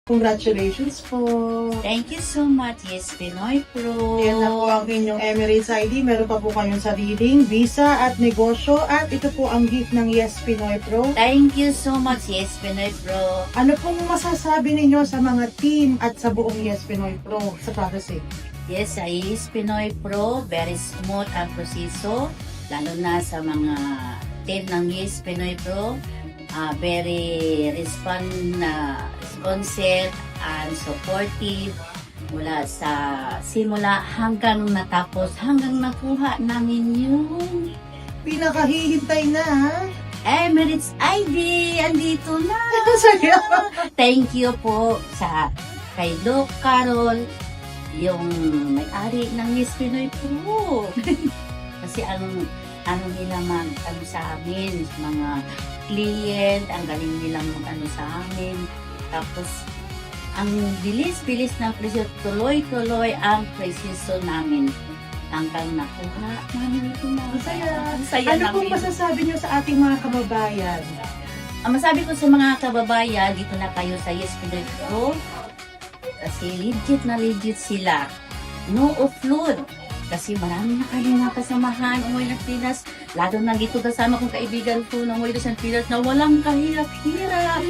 Congratulations po. Thank you so much, Yes Pinoy Pro. Yan na po ang inyong Emirates ID. Meron pa po kayong sariling visa at negosyo. At ito po ang gift ng Yes Pinoy Pro. Thank you so much, Yes Pinoy Pro. Ano pong masasabi ninyo sa mga team at sa buong Yes Pinoy Pro sa privacy? Yes, sa Yes Pinoy Pro, very smooth ang proseso, lalo na sa mga team ng Yes Pinoy Pro. Very responsive and supportive mula sa simula hanggang natapos, hanggang nakuha namin yung Pinakahihintay na, ha? Emirates ID, andito na. Saya. Thank you po sa kay Doc Carol, yung may-ari ng Yes Pinoy Pro. Kasi ano nila ano sa amin, mga client, ang galing nilang ano sa amin. Tapos, ang bilis-bilis ng presyo, tuloy-tuloy ang presyo namin. Hanggang nakuha namin ito na. Masaya. Saya Ano pong namin. masasabi nyo sa ating mga kababayan? Ang masabi ko sa mga kababayan, dito na kayo sa Yes Pinoy Pro. Kasi legit sila. No offload. Kasi marami na kayo mga kasamahan umuwi ng Pinas. Lalo na dito kasama kong kaibigan ko na umuwi ng Pinas na walang kahirap-hirap.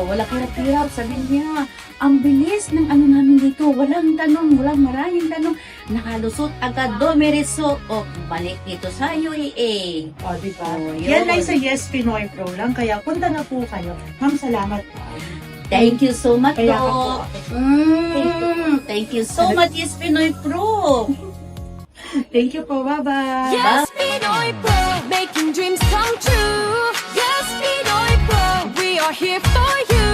Walang kahirap-hirap. Sabi niya, ang bilis ng ano namin dito. Walang tanong, walang maraming tanong. Nakalusot agad domereso. O, balik dito sa UAE. O, diba? Yun. Yan ay sa Yes Pinoy Pro lang. Kaya punta na po kayo. Ma'am, salamat po. Thank you so much Kaya ka po. po. Thank you so much, Yes Pinoy Pro. Thank you po. Bye-bye. Yes, Pinoy Pro, making dreams come true. Yes, Pinoy Pro, we are here for you.